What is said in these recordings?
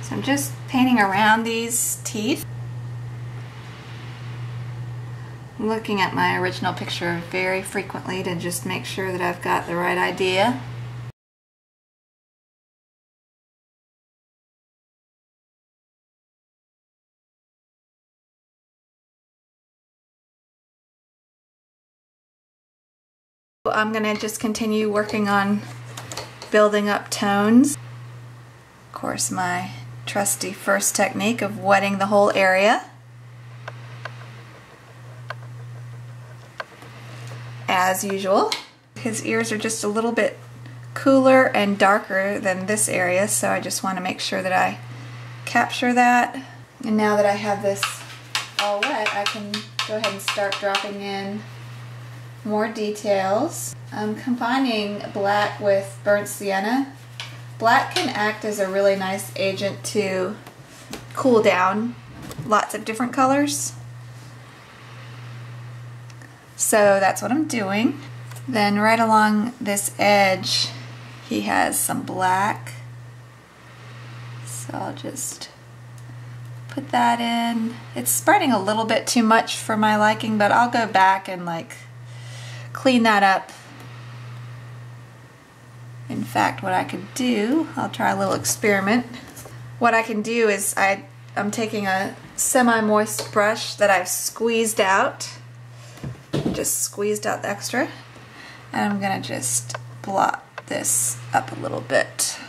So I'm just painting around these teeth. I'm looking at my original picture very frequently to just make sure that I've got the right idea. I'm going to just continue working on building up tones. Of course, my trusty first technique of wetting the whole area. As usual. His ears are just a little bit cooler and darker than this area, so I just want to make sure that I capture that. And now that I have this all wet, I can go ahead and start dropping in more details. I'm combining black with burnt sienna. Black can act as a really nice agent to cool down lots of different colors. So that's what I'm doing. Then right along this edge, he has some black. So I'll just put that in. It's spreading a little bit too much for my liking, but I'll go back and like clean that up. In fact, what I could do, I'll try a little experiment. What I can do is I'm taking a semi-moist brush that I've squeezed out. Just squeezed out the extra. And I'm gonna just blot this up a little bit.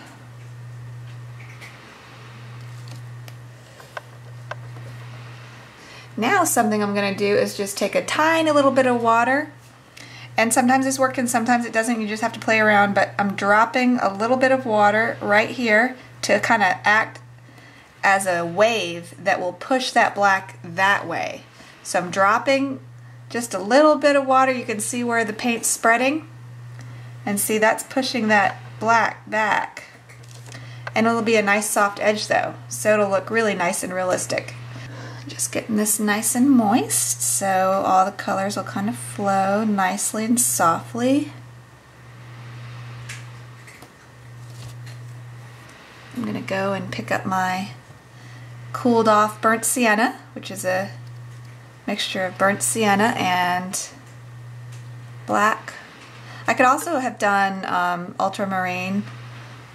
Now something I'm gonna do is just take a tiny little bit of water. And sometimes this works and sometimes it doesn't. You just have to play around, but I'm dropping a little bit of water right here to kind of act as a wave that will push that black that way. So I'm dropping just a little bit of water. You can see where the paint's spreading. And see, that's pushing that black back. And it'll be a nice soft edge though, so it'll look really nice and realistic. Just getting this nice and moist so all the colors will kind of flow nicely and softly. I'm going to go and pick up my cooled off burnt sienna, which is a mixture of burnt sienna and black. I could also have done ultramarine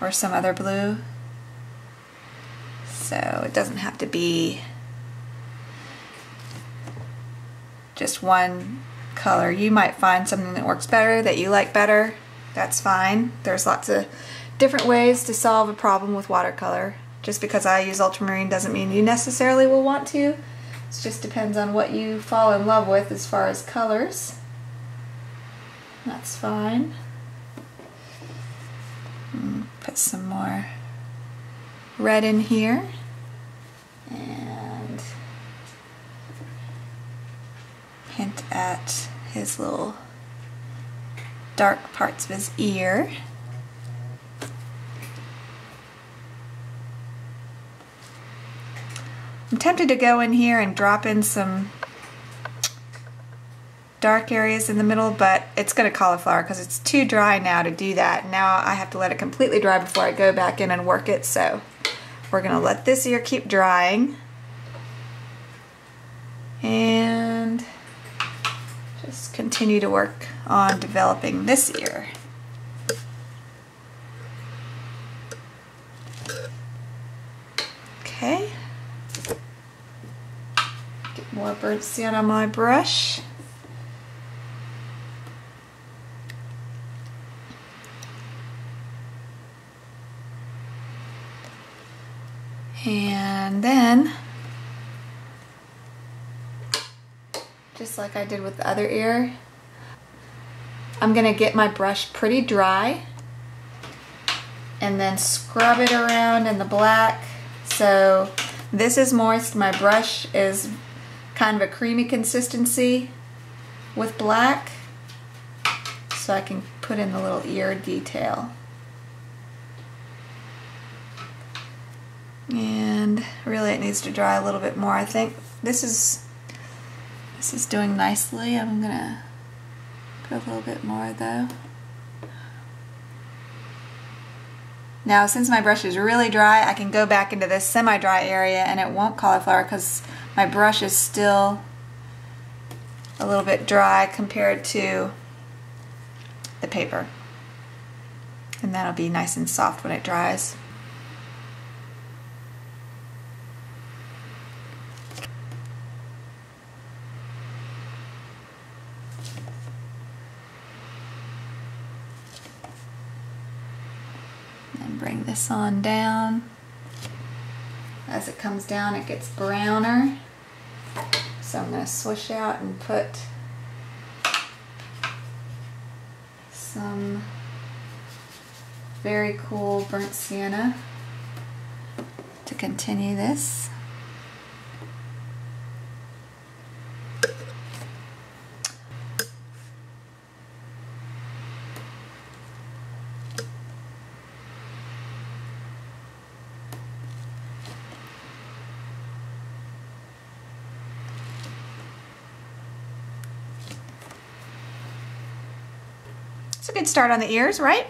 or some other blue, so it doesn't have to be just one color. You might find something that works better, that you like better. That's fine. There's lots of different ways to solve a problem with watercolor. Just because I use ultramarine doesn't mean you necessarily will want to. It just depends on what you fall in love with as far as colors. That's fine. Put some more red in here. And hint at his little dark parts of his ear. I'm tempted to go in here and drop in some dark areas in the middle, but it's going to cauliflower because it's too dry now to do that. Now I have to let it completely dry before I go back in and work it, so we're going to let this ear keep drying. And just continue to work on developing this ear. Okay. Get more burnt sienna on my brush. And then, just like I did with the other ear, I'm going to get my brush pretty dry and then scrub it around in the black. So this is moist, my brush is kind of a creamy consistency with black, so I can put in the little ear detail. And really it needs to dry a little bit more. I think this is doing nicely. I'm gonna put a little bit more though. Now since my brush is really dry, I can go back into this semi-dry area and it won't cauliflower because my brush is still a little bit dry compared to the paper. And that'll be nice and soft when it dries. And bring this on down. As it comes down, it gets browner. So I'm going to swish out and put some very cool burnt sienna to continue this. It's a good start on the ears, right?